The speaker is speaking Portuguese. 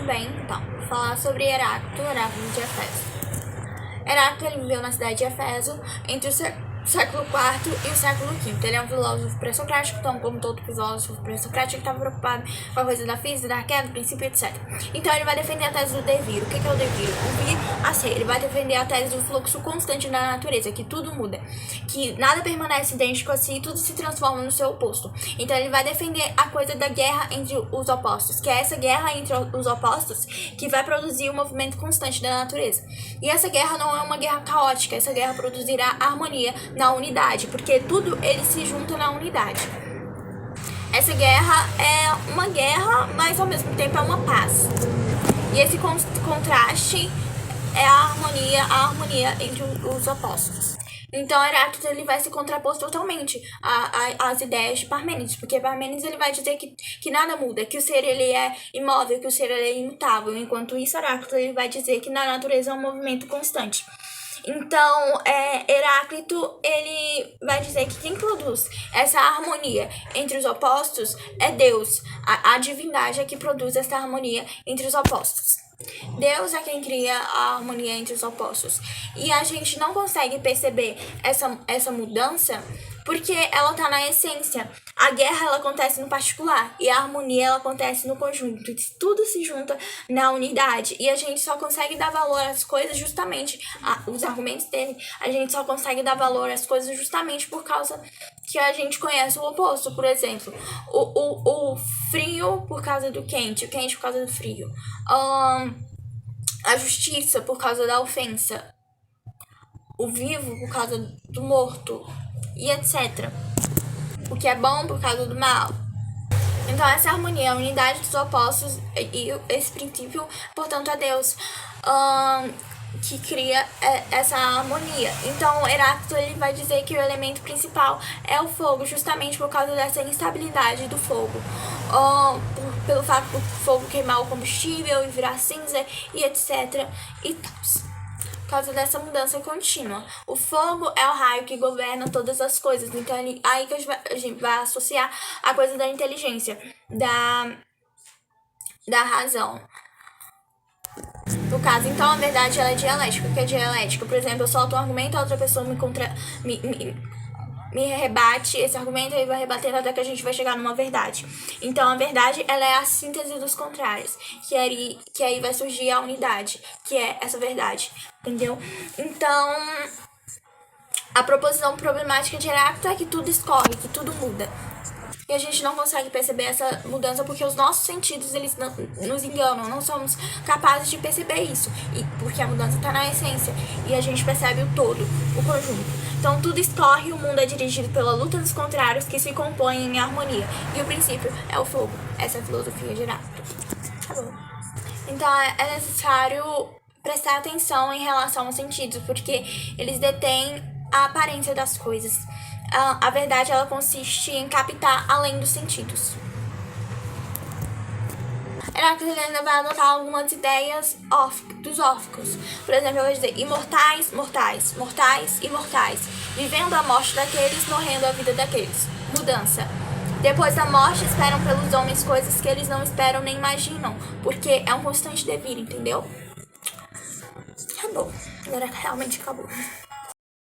Tudo bem, então, vou falar sobre Heráclito de Éfeso. Heráclito, ele viveu na cidade de Éfeso entre o século IV e o século V. Ele é um filósofo pré-socrático, então, como todo filósofo pré-socrático, ele estava preocupado com a coisa da física, da queda, do princípio, etc. Então, ele vai defender a tese do devir. O que é o devir? O vir a ser. Ele vai defender a tese do fluxo constante da natureza, que tudo muda, que nada permanece idêntico a si e tudo se transforma no seu oposto. Então, ele vai defender a coisa da guerra entre os opostos, que é essa guerra entre os opostos que vai produzir um movimento constante da natureza. E essa guerra não é uma guerra caótica, essa guerra produzirá harmonia na unidade, porque tudo ele se junta na unidade. Essa guerra é uma guerra, mas ao mesmo tempo é uma paz. E esse contraste é a harmonia entre os opostos. Então, Heráclito ele vai se contrapor totalmente às ideias de Parmênides, porque Parmênides ele vai dizer que nada muda, que o ser ele é imóvel, que o ser ele é imutável, enquanto isso Heráclito ele vai dizer que na natureza é um movimento constante. Então, Heráclito ele vai dizer que quem produz essa harmonia entre os opostos é Deus, a divindade é que produz essa harmonia entre os opostos. Deus é quem cria a harmonia entre os opostos. E a gente não consegue perceber essa mudança porque ela tá na essência. A guerra ela acontece no particular e a harmonia ela acontece no conjunto. Tudo se junta na unidade e a gente só consegue dar valor às coisas justamente, os argumentos dele, a gente só consegue dar valor às coisas justamente por causa que a gente conhece o oposto. Por exemplo, o frio por causa do quente, o quente por causa do frio, a justiça por causa da ofensa, o vivo por causa do morto e etc. O que é bom por causa do mal. Então essa harmonia, a unidade dos opostos e esse princípio, portanto, é Deus que cria essa harmonia. Então Heráclito ele vai dizer que o elemento principal é o fogo, justamente por causa dessa instabilidade do fogo, pelo fato do fogo queimar o combustível e virar cinza e etc. e tal. Por causa dessa mudança contínua. O fogo é o raio que governa todas as coisas. Então, aí que a gente vai associar a coisa da inteligência, da razão. No caso, então, a verdade ela é dialética. O que é dialética? Por exemplo, eu solto um argumento, a outra pessoa me rebate esse argumento e vai rebatendo até que a gente vai chegar numa verdade. Então, a verdade, ela é a síntese dos contrários, que aí vai surgir a unidade, que é essa verdade, entendeu? Então, a proposição problemática de Heráclito é que tudo escorre, que tudo muda. E a gente não consegue perceber essa mudança porque os nossos sentidos, eles nos enganam, não somos capazes de perceber isso. E porque a mudança está na essência e a gente percebe o todo, o conjunto. Então tudo escorre e o mundo é dirigido pela luta dos contrários que se compõem em harmonia. E o princípio é o fogo. Essa é a filosofia de Heráclito. Tá bom. Então é necessário prestar atenção em relação aos sentidos, porque eles detêm a aparência das coisas. A verdade ela consiste em captar além dos sentidos. Heráclito ainda vai adotar algumas ideias dos óficos. Por exemplo, eu vou dizer imortais, mortais, mortais, imortais, vivendo a morte daqueles, morrendo a vida daqueles. Mudança. Depois da morte, esperam pelos homens coisas que eles não esperam nem imaginam, porque é um constante devir, entendeu? Acabou. Agora realmente acabou.